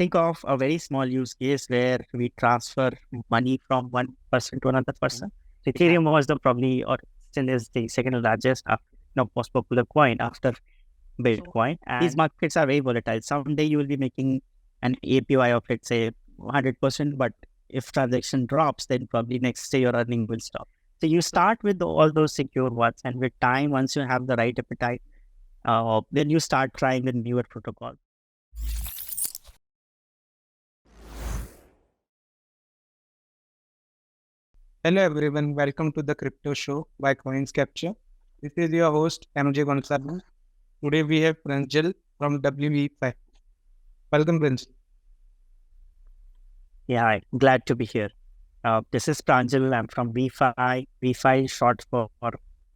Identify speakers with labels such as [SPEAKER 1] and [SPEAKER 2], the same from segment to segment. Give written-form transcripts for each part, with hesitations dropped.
[SPEAKER 1] think of a very small use case where we transfer money from one person to another person. So Ethereum was the probably or still is the second largest most popular coin after Bitcoin. And these markets are very volatile. Someday you will be making an APY of let's say 100%, but if transaction drops, then probably next day your earning will stop. So you start with all those secure ones, and with time, once you have the right appetite, then you start trying the newer protocol.
[SPEAKER 2] Hello everyone, welcome to the crypto show by CoinsCapture. This is your host MJgonsalves. Today we have Pranjal from WeFi. Welcome Pranjal.
[SPEAKER 1] Yeah, hi. Glad to be here. This is Pranjal. I'm from WeFi. WeFi is short for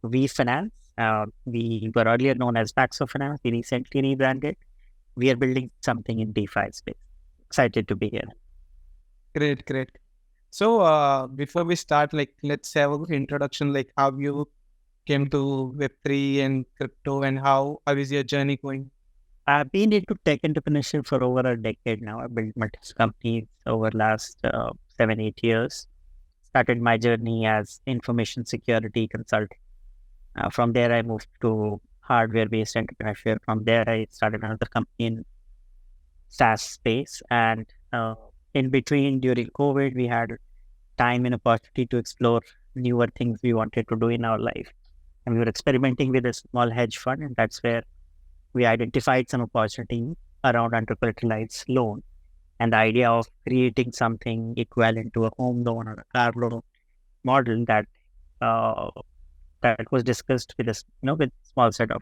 [SPEAKER 1] WeFinance. We were earlier known as Paxo Finance. We recently rebranded. We are building something in DeFi space. Excited to be here.
[SPEAKER 2] Great. So before we start, let's have an introduction, like how you came to Web3 and crypto, and how is your journey going?
[SPEAKER 1] I've been into tech entrepreneurship for over a decade now. I've built multiple companies over the last 7-8 years. Started my journey as information security consultant. From there, I moved to hardware-based entrepreneurship. From there, I started another company in SaaS space. And in between, during COVID, we had time and opportunity to explore newer things we wanted to do in our life. And we were experimenting with a small hedge fund, and that's where we identified some opportunity around under-collateralized loan and the idea of creating something equivalent to a home loan or a car loan model that was discussed with with small set of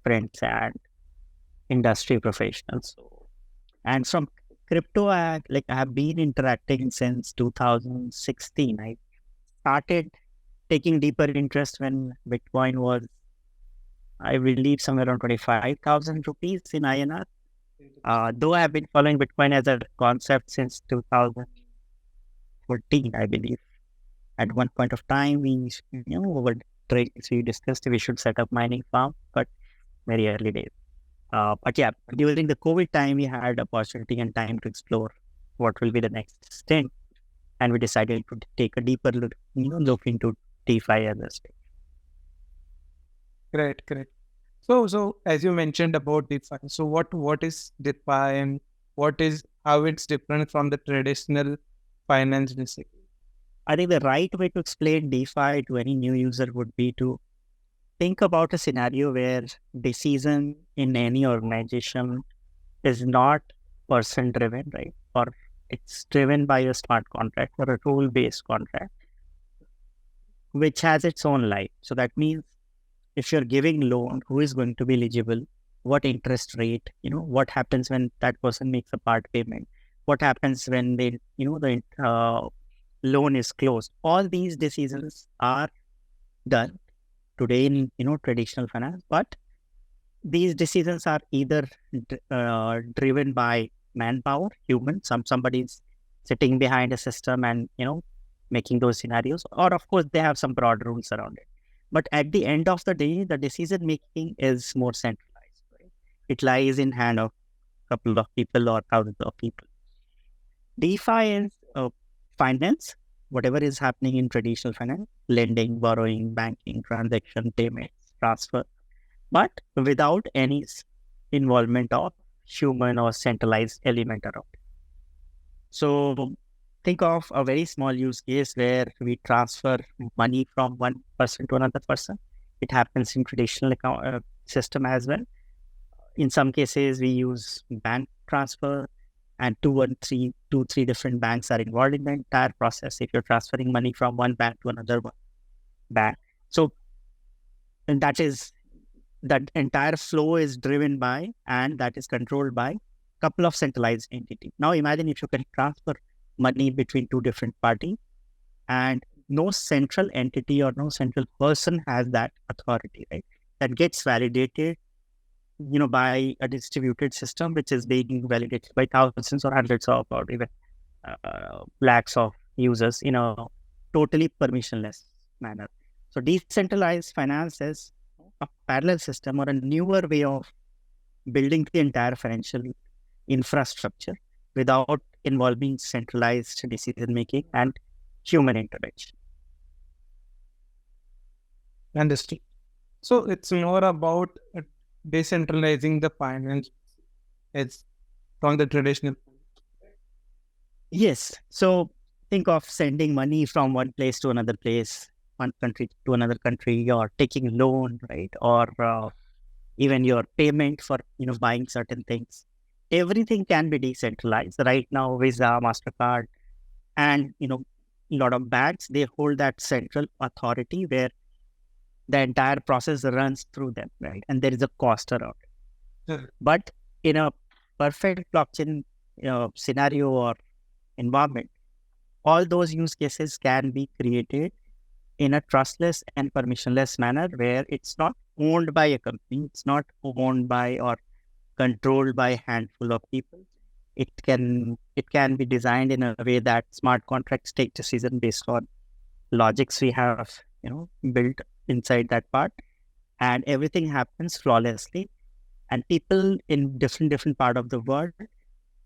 [SPEAKER 1] friends and industry professionals. And from crypto, I have been interacting since 2016. I started taking deeper interest when Bitcoin was, I believe, somewhere around 25,000 rupees in INR. Though I have been following Bitcoin as a concept since 2014, I believe. At one point of time, we, over drinks, we discussed we should set up mining farm, but very early days. But yeah, during the COVID time, we had opportunity and time to explore what will be the next stint. And we decided to take a deeper look, look into DeFi as a space.
[SPEAKER 2] Great. So as you mentioned about DeFi, so what is DeFi and how it's different from the traditional finance basically?
[SPEAKER 1] I think the right way to explain DeFi to any new user would be to think about a scenario where decision in any organization is not person driven, right? Or it's driven by a smart contract or a rule-based contract, which has its own life. So that means if you're giving loan, who is going to be eligible, what interest rate, what happens when that person makes a part payment, what happens when the loan is closed. All these decisions are done today in, traditional finance, but these decisions are either driven by manpower, human, somebody's sitting behind a system and, making those scenarios, or of course they have some broad rules around it. But at the end of the day, the decision making is more centralized. Right? It lies in hand of a couple of people or thousands of people. DeFi is finance, whatever is happening in traditional finance, lending, borrowing, banking, transaction, payments, transfer, but without any involvement of human or centralized element around it. So think of a very small use case where we transfer money from one person to another person. It happens in traditional account system as well. In some cases, we use bank transfer, and two, three different banks are involved in the entire process. If you're transferring money from one bank to another bank, so and that entire flow is driven by and that is controlled by a couple of centralized entities. Now imagine if you can transfer money between two different parties and no central entity or no central person has that authority, right? That gets validated, by a distributed system, which is being validated by thousands or hundreds of or even lakhs of users in a totally permissionless manner. So decentralized finance is a parallel system or a newer way of building the entire financial infrastructure without involving centralized decision making and human intervention.
[SPEAKER 2] Understood. So it's more about decentralizing the finance. It's from the traditional.
[SPEAKER 1] Yes. So think of sending money from one place to another place, one country to another country, or taking loan, right? Or even your payment for buying certain things. Everything can be decentralized. Right now, Visa, MasterCard, and a lot of banks, they hold that central authority where the entire process runs through them, right? And there is a cost around it.
[SPEAKER 2] Yeah.
[SPEAKER 1] But in a perfect blockchain scenario or environment, all those use cases can be created in a trustless and permissionless manner where it's not owned by a company, it's not owned by or controlled by a handful of people. It can be designed in a way that smart contracts take decision based on logics we have built inside that part, and everything happens flawlessly, and people in different part of the world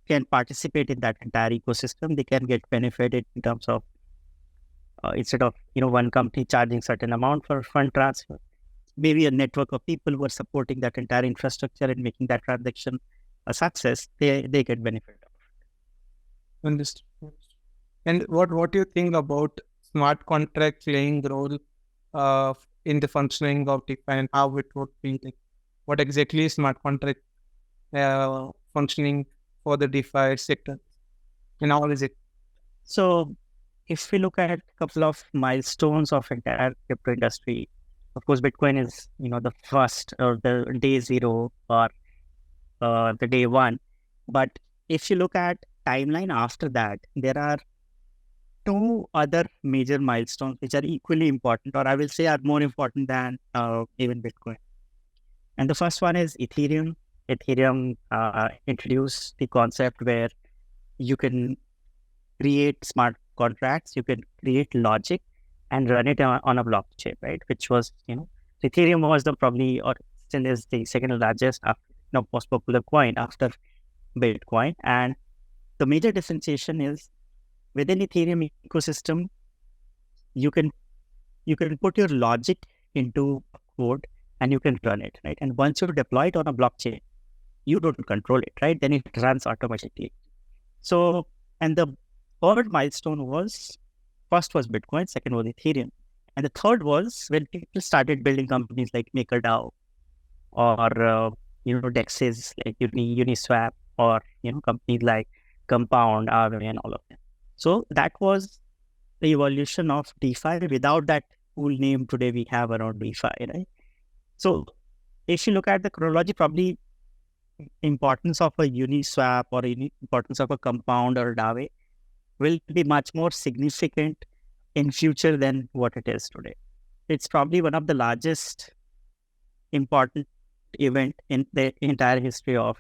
[SPEAKER 1] can participate in that entire ecosystem. They can get benefited in terms of instead of one company charging certain amount for fund transfer, maybe a network of people who are supporting that entire infrastructure and making that transaction a success. They get benefit.
[SPEAKER 2] Understood. And what do you think about smart contract playing role in the functioning of DeFi and how it would be? Like, what exactly is smart contract functioning for the DeFi sector? And how is it?
[SPEAKER 1] So if we look at a couple of milestones of entire crypto industry, of course, Bitcoin is the first or the day zero or the day one. But if you look at timeline after that, there are two other major milestones which are equally important, or I will say are more important than even Bitcoin. And the first one is Ethereum. Ethereum introduced the concept where you can create smart contracts, you can create logic and run it on a blockchain, right? Which was, Ethereum was the probably, or still is the second largest, most popular coin after Bitcoin. And the major differentiation is within Ethereum ecosystem, you can put your logic into code and you can run it, right? And once you deploy it on a blockchain, you don't control it, right? Then it runs automatically. So, and the third milestone was, first was Bitcoin, second was Ethereum. And the third was when people started building companies like MakerDAO or, DEXs like Uniswap or, companies like Compound, Aave, and all of them. So that was the evolution of DeFi without that cool name today we have around DeFi, right? So if you look at the chronology, probably importance of a Uniswap or importance of a Compound or Aave will be much more significant in future than what it is today. It's probably one of the largest important event in the entire history of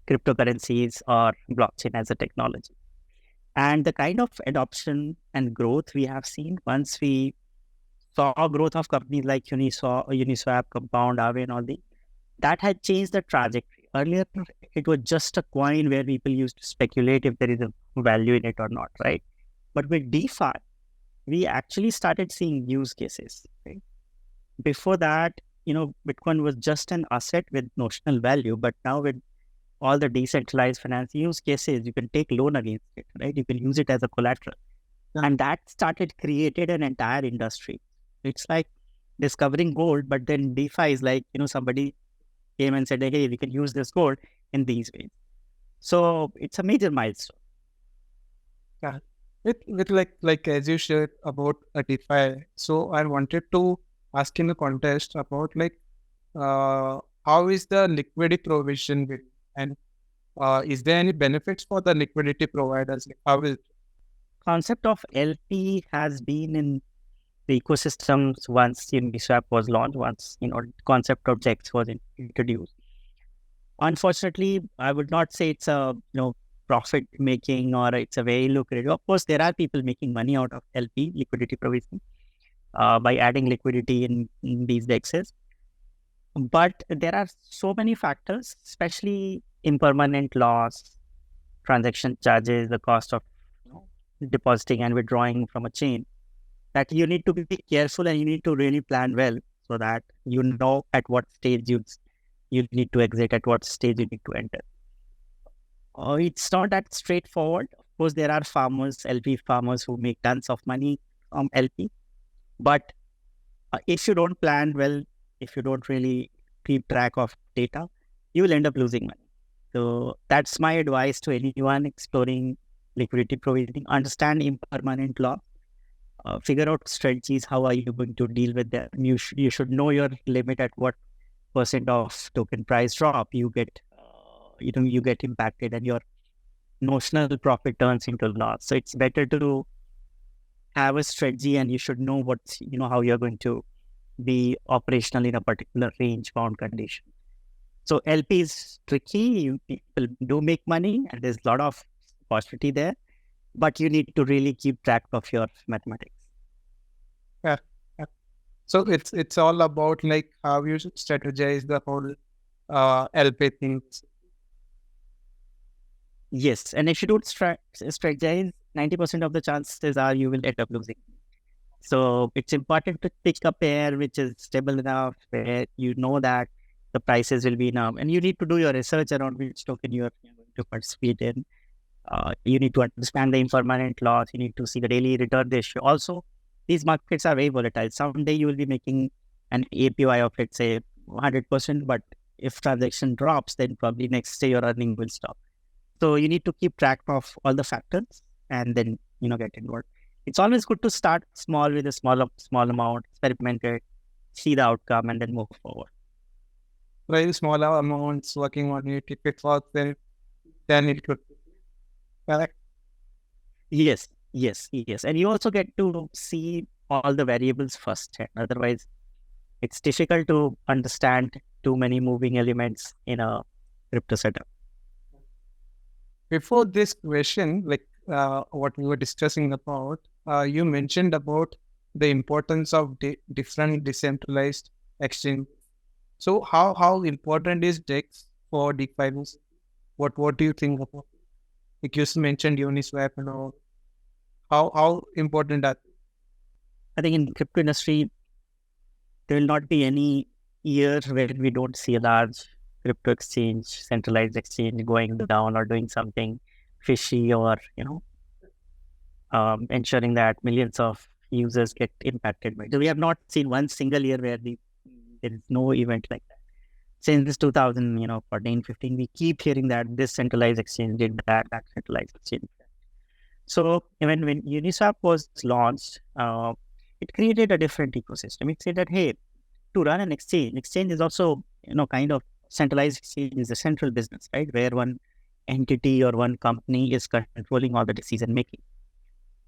[SPEAKER 1] cryptocurrencies or blockchain as a technology. And the kind of adoption and growth we have seen once we saw growth of companies like Uniswap, Compound, Aave, and all these, that had changed the trajectory. Earlier, it was just a coin where people used to speculate if there is a value in it or not, right? But with DeFi, we actually started seeing use cases, right? Before that, Bitcoin was just an asset with notional value, but now with all the decentralized finance use cases, you can take loan against it, right? You can use it as a collateral. And that created an entire industry. It's like discovering gold, but then DeFi is like, somebody came and said, hey, we can use this gold in these ways. So it's a major milestone.
[SPEAKER 2] Yeah. With like as you shared about a DeFi, so I wanted to ask in the context about how is the liquidity provision with, and is there any benefits for the liquidity providers? Like, how is
[SPEAKER 1] concept of LP has been in the ecosystems once Uniswap was launched, once concept of DEX was introduced. Unfortunately, I would not say it's a profit making or it's a very lucrative. Of course, there are people making money out of LP, liquidity provision, by adding liquidity in these DEXs. But there are so many factors, especially impermanent loss, transaction charges, the cost of depositing and withdrawing from a chain, that you need to be careful and you need to really plan well so that you know at what stage you need to exit, at what stage you need to enter. It's not that straightforward. Of course, there are farmers, LP farmers who make tons of money from LP. But if you don't plan well, if you don't really keep track of data, you will end up losing money. So that's my advice to anyone exploring liquidity provisioning. Understand impermanent law. Figure out strategies. How are you going to deal with them? You should know your limit. At what percent of token price drop you get, you get impacted, and your notional profit turns into loss. So it's better to have a strategy, and you should know how you're going to be operational in a particular range bound condition. So LP is tricky. People do make money, and there's a lot of opportunity there, but you need to really keep track of your mathematics.
[SPEAKER 2] Yeah. So it's all about like how you strategize the whole LP things.
[SPEAKER 1] Yes, and if you don't strategize, 90% of the chances are you will end up losing. So it's important to pick a pair which is stable enough, where you know that the prices will be enough, and you need to do your research around which token you're going to participate in. You need to understand the impermanent loss. You need to see the daily return ratio. Also, these markets are very volatile. Someday you will be making an APY of, let's say, 100%, but if transaction drops, then probably next day your earning will stop. So you need to keep track of all the factors and then, get involved. It's always good to start small with a small amount, experiment it, see the outcome, and then move forward.
[SPEAKER 2] Very small amounts, working on it. If it works, then it could. Correct.
[SPEAKER 1] Yes. And you also get to see all the variables first. Otherwise, it's difficult to understand too many moving elements in a crypto setup.
[SPEAKER 2] Before this question, like what we were discussing about, you mentioned about the importance of different decentralized exchanges. So how important is DEX for DeFi? What do you think about it? Like you mentioned Uniswap and all. How important are they?
[SPEAKER 1] I think in crypto industry, there will not be any year where we don't see a large crypto exchange, centralized exchange going down or doing something fishy, or ensuring that millions of users get impacted by it. So we have not seen one single year where there is no event like that. Since this 2014, 15, we keep hearing that this centralized exchange did that centralized exchange did that. So when Uniswap was launched, it created a different ecosystem. It said that, hey, to run an exchange is also, kind of centralized exchange is a central business, right? Where one entity or one company is controlling all the decision making.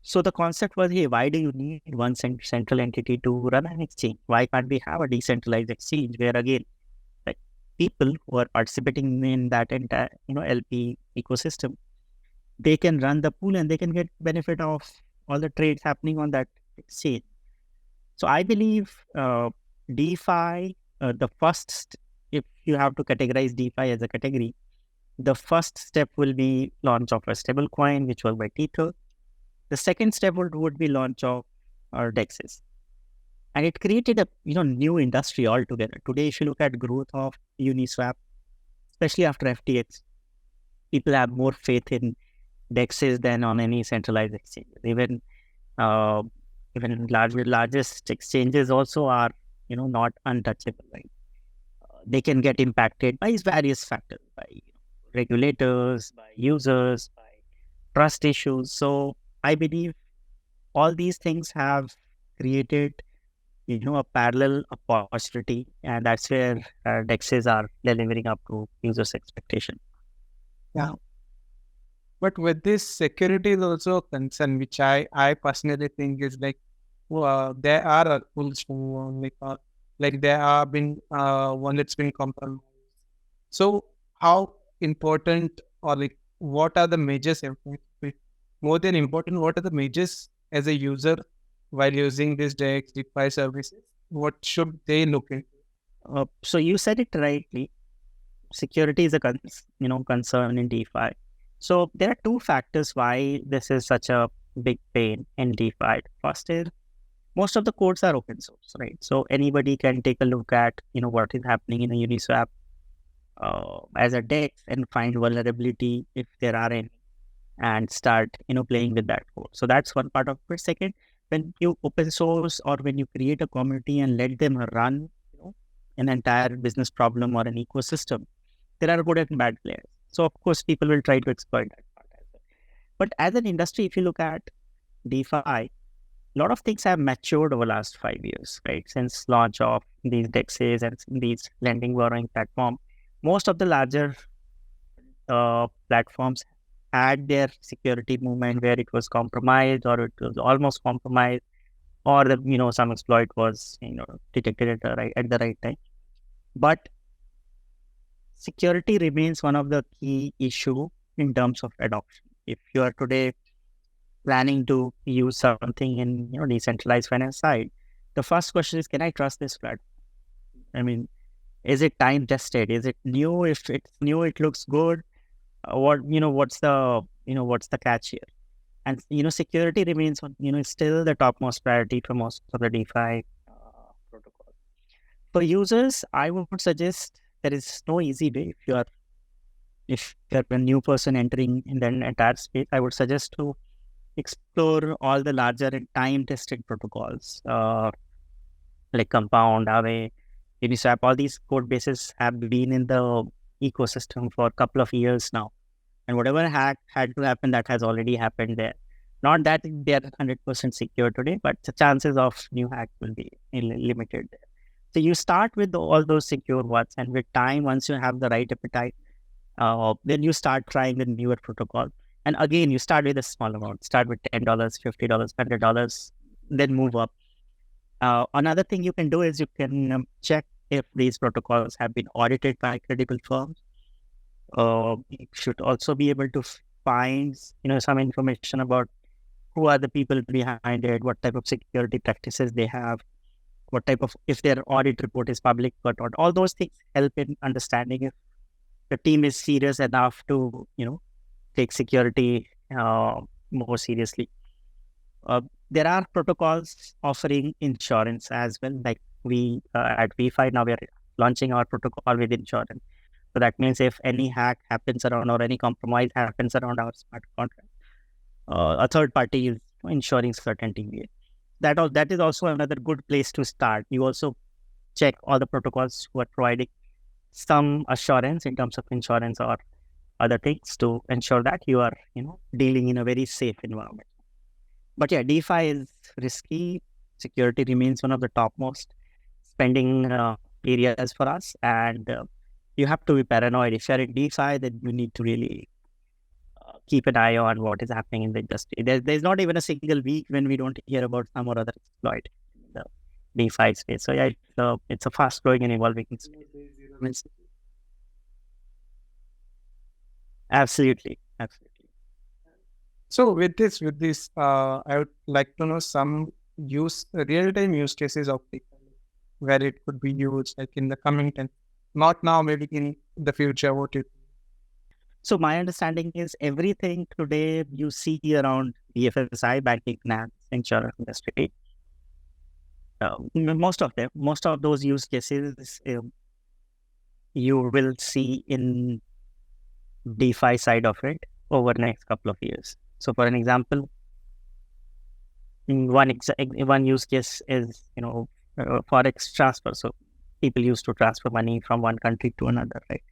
[SPEAKER 1] So the concept was, hey, why do you need one central entity to run an exchange? Why can't we have a decentralized exchange where, again, like people who are participating in that entire, LP ecosystem, they can run the pool and they can get benefit of all the trades happening on that exchange. So I believe DeFi, the first, if you have to categorize DeFi as a category, the first step will be launch of a stable coin, which was by Tether. The second step would be launch of DEXs. And it created a new industry altogether. Today, if you look at growth of Uniswap, especially after FTX, people have more faith in DEXs than on any centralized exchange. Even largest exchanges also are not untouchable. Right? They can get impacted by various factors, by regulators, by users, by trust issues. So I believe all these things have created a parallel opportunity, and that's where DEXs are delivering up to users' expectation.
[SPEAKER 2] Yeah. But with this, security is also a concern, which I personally think is like, there are rules like there have been one that's been compromised. So how important, or like what are the measures? More than important, what are the measures as a user while using this DEX DeFi services? What should they look into?
[SPEAKER 1] So you said it rightly. Security is a concern in DeFi. So there are two factors why this is such a big pain in DeFi. First is most of the codes are open source, right? So anybody can take a look at, what is happening in a Uniswap as a DEX and find vulnerability if there are any, and start, playing with that code. So that's one part of it. Second, when you open source or when you create a community and let them run, an entire business problem or an ecosystem, there are good and bad players. So of course, people will try to exploit that part as well. But as an industry, if you look at DeFi, a lot of things have matured over the last 5 years, right? Since launch of these DEXs and these lending borrowing platform, most of the larger platforms had their security movement where it was compromised or it was almost compromised, or some exploit was detected at the right time. But security remains one of the key issue in terms of adoption. If you are today planning to use something in decentralized finance side, the first question is, can I trust this platform? I mean, is it time tested? Is it new? If it's new, it looks good. What's the catch here? And security remains still the topmost priority for most of the DeFi protocols. For users, I would suggest there is no easy way. If you're a new person entering in the entire space, I would suggest to explore all the larger and time-tested protocols like Compound, Aave, Uniswap. All these code bases have been in the ecosystem for a couple of years now. And whatever hack had to happen, that has already happened there. Not that they are 100% secure today, but the chances of new hack will be limited there. So you start with all those secure ones, and with time, once you have the right appetite, then you start trying the newer protocol. And again, you start with a small amount. Start with $10, $50, $100, then move up. Another thing you can do is you can check if these protocols have been audited by credible firms. You should also be able to find, some information about who are the people behind it, what type of security practices they have, what type of, if their audit report is public or not. All those things help in understanding if the team is serious enough to, take security more seriously. There are protocols offering insurance as well. Like we at WeFi now, we are launching our protocol with insurance. So that means if any hack happens around or any compromise happens around our smart contract, a third party is ensuring certainty. That is also another good place to start. You also check all the protocols who are providing some assurance in terms of insurance or other things to ensure that you are, dealing in a very safe environment. But yeah, DeFi is risky. Security remains one of the topmost spending areas for us, and you have to be paranoid. If you're in DeFi, then you need to really keep an eye on what is happening in the industry. There's not even a single week when we don't hear about some or other exploit in the DeFi space. So yeah, it's a fast growing and evolving space. Absolutely.
[SPEAKER 2] So with this, I would like to know some real-time use cases of DeFi, where it could be used, like in the coming time, not now, maybe in the future. What it?
[SPEAKER 1] So my understanding is everything today you see around BFSI, banking, finance, insurance industry. Most of those use cases you will see in DeFi side of it over the next couple of years. So for an example, one use case is, Forex transfer. So people used to transfer money from one country to another, right?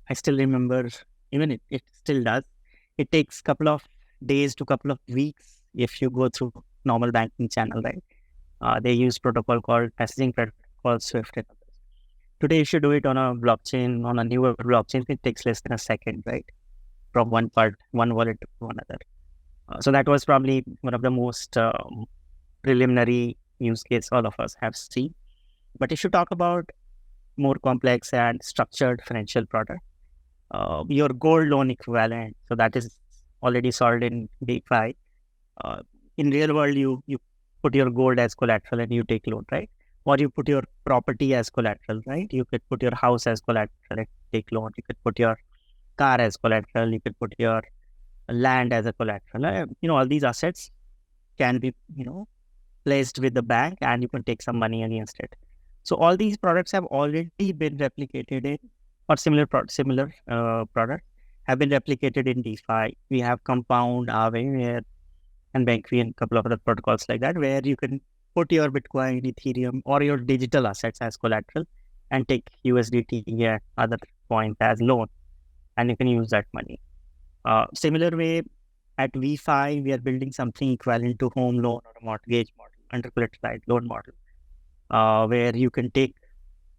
[SPEAKER 1] I still remember, even it still does. It takes a couple of days to couple of weeks if you go through normal banking channel, right? They use protocol called messaging protocol Swift and others. Today, if you do it on a blockchain, on a newer blockchain, it takes less than a second, right? From one wallet to another. So that was probably one of the most preliminary use case all of us have seen. But if you talk about more complex and structured financial product, your gold loan equivalent, so that is already solved in DeFi. In real world, you put your gold as collateral and you take loan, right? Or you put your property as collateral, right? You could put your house as collateral and take loan. You could put your car as collateral. You could put your land as a collateral. All these assets can be, placed with the bank, and you can take some money against it. So all these products have already been replicated in, or similar products have been replicated in DeFi. We have Compound, Aave, and Bankry, and a couple of other protocols like that, where you can put your Bitcoin, Ethereum, or your digital assets as collateral and take USDT and other coins as loan, and you can use that money. Similar way, at WeFi, we are building something equivalent to home loan or a mortgage model, under collateralized loan model, where you can take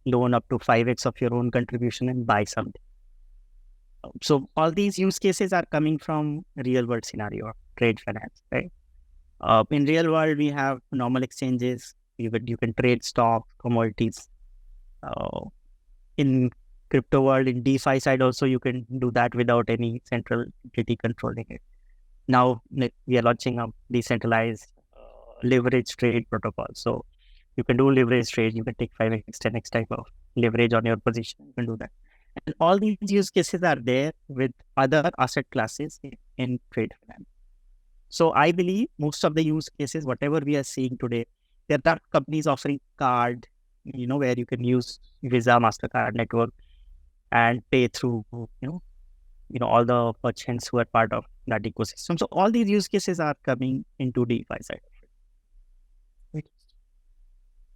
[SPEAKER 1] loan up to 5x of your own contribution and buy something. So all these use cases are coming from real world scenario, trade finance, right? In real world, we have normal exchanges. You can trade stock, commodities. In crypto world, in DeFi side also, you can do that without any central entity controlling it. Now we are launching a decentralized leverage trade protocol. So you can do leverage trade. You can take 5x, 10x type of leverage on your position. You can do that. And all these use cases are there with other asset classes in trade finance. So I believe most of the use cases, whatever we are seeing today, there are companies offering card, where you can use Visa, MasterCard network and pay through, all the merchants who are part of that ecosystem. So all these use cases are coming into DeFi side of it.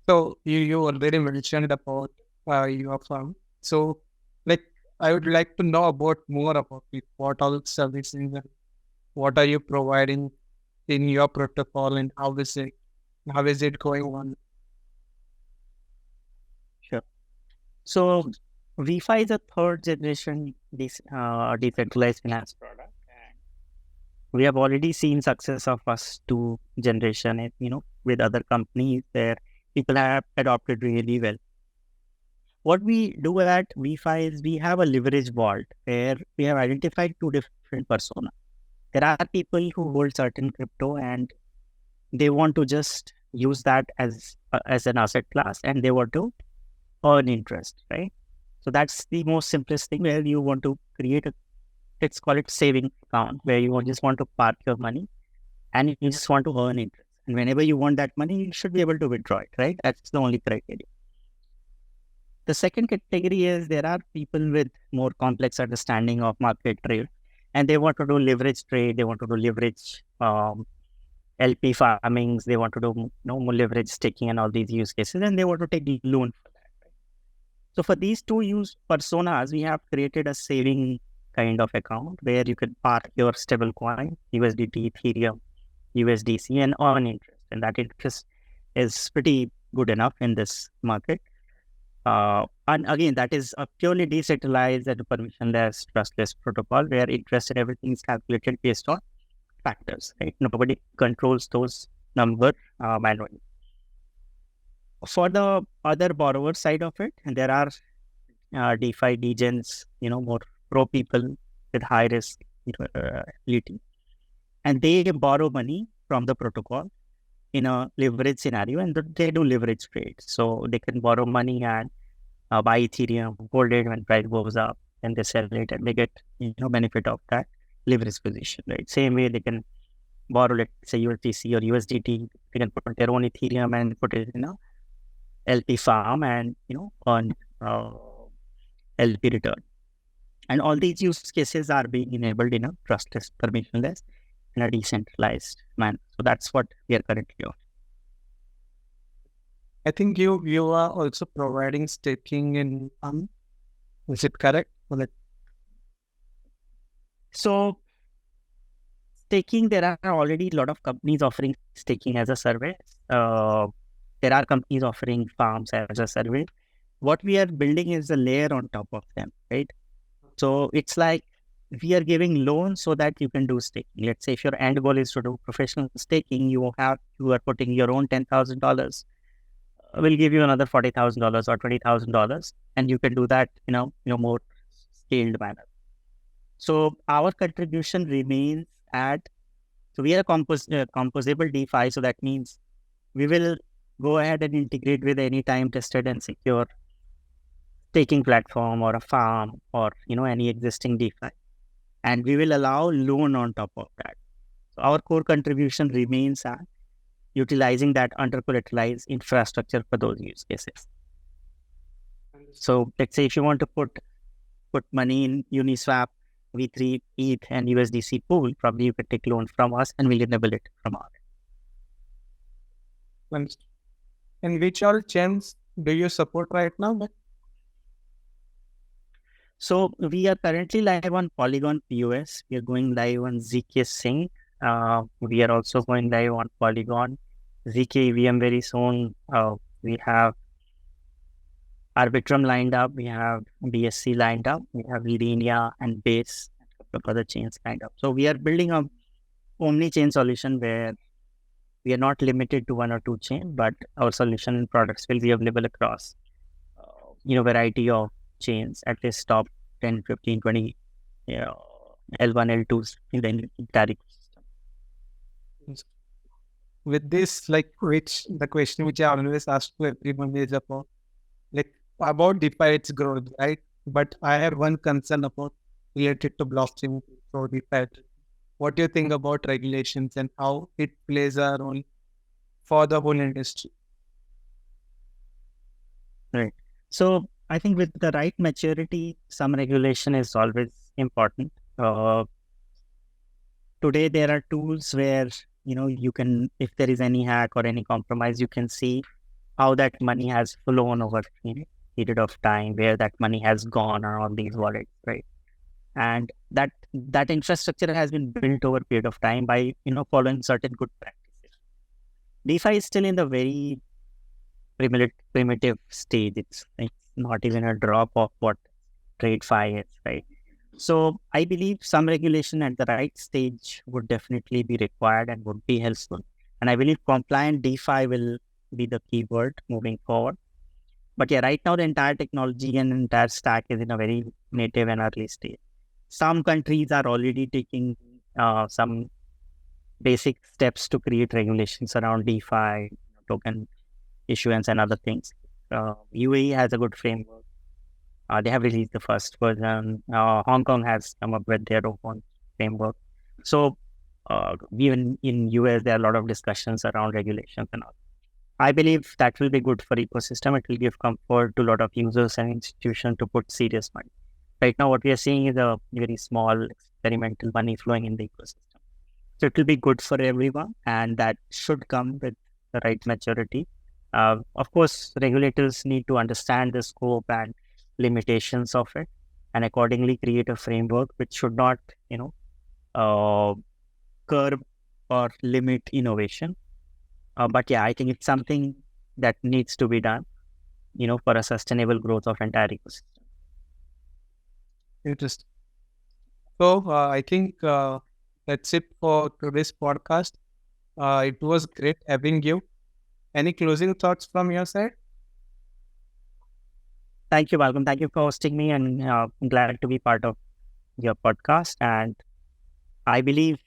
[SPEAKER 2] So you already mentioned about your firm. So I would like to know more about it. What all services and what are you providing in your protocol, and how is it going on?
[SPEAKER 1] Sure. So WeFi is a third generation decentralized finance product, and we have already seen success of us 2 generation, with other companies where people have adopted really well. What we do at WeFi is we have a leverage vault where we have identified 2 different personas. There are people who hold certain crypto and they want to just use that as an asset class, and they want to earn interest, right? So that's the most simplest thing, where you want to create let's call it saving account, where you just want to park your money and you just want to earn interest. And whenever you want that money, you should be able to withdraw it, right? That's the only criteria. The second category is there are people with more complex understanding of market trade, and they want to do leverage trade. They want to do leverage LP farmings. They want to do more leverage staking and all these use cases, and they want to take loan for that. Right? So for these 2 use personas, we have created a saving kind of account where you can park your stable coin, USDT, Ethereum, USDC, and earn interest. And that interest is pretty good enough in this market. And again, that is a purely decentralized and permissionless, trustless protocol where interest and everything is calculated based on factors, right? Nobody controls those numbers manually. For the other borrower side of it, and there are DeFi degens, more pro people with high risk ability, and they borrow money from the protocol in a leverage scenario, and they do leverage trades. So they can borrow money and buy Ethereum, hold it when price goes up, and they sell it, and they get benefit of that leverage position, right? Same way they can borrow, let's say USDC or USDT, they can put their own Ethereum and put it in a LP farm and earn LP return. And all these use cases are being enabled in a trustless, permissionless, in a decentralized manner. So that's what we are currently offering.
[SPEAKER 2] I think you are also providing staking in is it correct?
[SPEAKER 1] So staking, there are already a lot of companies offering staking as a service. There are companies offering farms as a service. What we are building is a layer on top of them, right? So it's like we are giving loans so that you can do staking. Let's say if your end goal is to do professional staking, you are putting your own $10,000. We'll give you another $40,000 or $20,000, and you can do that in a more scaled manner. So our contribution remains so we are composable DeFi. So that means we will go ahead and integrate with any time tested and secure staking platform or a farm or any existing DeFi, and we will allow loan on top of that. So our core contribution remains at utilizing that under collateralized infrastructure for those use cases. So let's say if you want to put money in Uniswap, V3, ETH, and USDC pool, probably you could take loan from us and we'll enable it from our
[SPEAKER 2] end. And which all chains do you support right now?
[SPEAKER 1] So we are currently live on Polygon POS. We are going live on ZK Sync. We are also going live on Polygon, ZK EVM very soon. We have Arbitrum lined up. We have BSC lined up. We have Linia and Base, and a couple of other chains lined up. So we are building a omni-chain solution where we are not limited to one or two chain, but our solution and products will be available across, variety of chains, at least top 10, 15, 20, L1, L2s in the entire ecosystem.
[SPEAKER 2] With this, the question which I always ask to everyone is about DeFi, its growth, right? But I have one concern related to blockchain for DeFi. What do you think about regulations and how it plays a role for the whole industry?
[SPEAKER 1] Right. So I think with the right maturity, some regulation is always important. Today, there are tools where, you can, if there is any hack or any compromise, you can see how that money has flown over a period of time, where that money has gone on all these wallets, right? And that infrastructure has been built over a period of time by, following certain good practices. DeFi is still in the very primitive stage. It's not even a drop of what TradeFi is, right? So I believe some regulation at the right stage would definitely be required and would be helpful. And I believe compliant DeFi will be the keyword moving forward. But yeah, right now the entire technology and entire stack is in a very native and early stage. Some countries are already taking some basic steps to create regulations around DeFi, token issuance and other things. UAE has a good framework. They have released the first version. Hong Kong has come up with their own framework. So even in US, there are a lot of discussions around regulations and all. I believe that will be good for ecosystem. It will give comfort to a lot of users and institutions to put serious money. Right now, what we are seeing is a very small experimental money flowing in the ecosystem. So it will be good for everyone, and that should come with the right maturity. Of course, regulators need to understand the scope and limitations of it, and accordingly create a framework which should not, curb or limit innovation. But yeah, I think it's something that needs to be done, for a sustainable growth of entire ecosystem.
[SPEAKER 2] Interesting. So I think that's it for today's podcast. It was great having you. Any closing thoughts from your side?
[SPEAKER 1] Thank you, Malcolm. Thank you for hosting me, and I'm glad to be part of your podcast. And I believe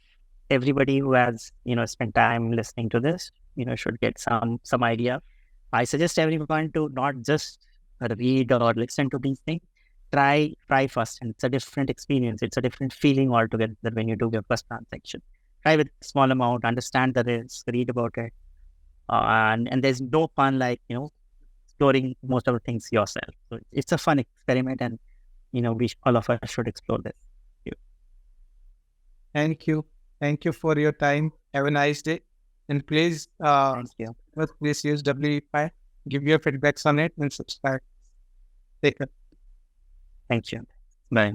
[SPEAKER 1] everybody who has, spent time listening to this, should get some idea. I suggest everyone to not just read or listen to these things. Try first, and it's a different experience. It's a different feeling altogether when you do your first transaction. Try with small amount, understand the risk, read about it, and there's no fun like exploring most of the things yourself. So it's a fun experiment, and all of us should explore this.
[SPEAKER 2] Thank you for your time. Have a nice day, and please,
[SPEAKER 1] Thank you.
[SPEAKER 2] Please use WeFi. Give your feedbacks on it and subscribe. Take care.
[SPEAKER 1] Thank you. Bye.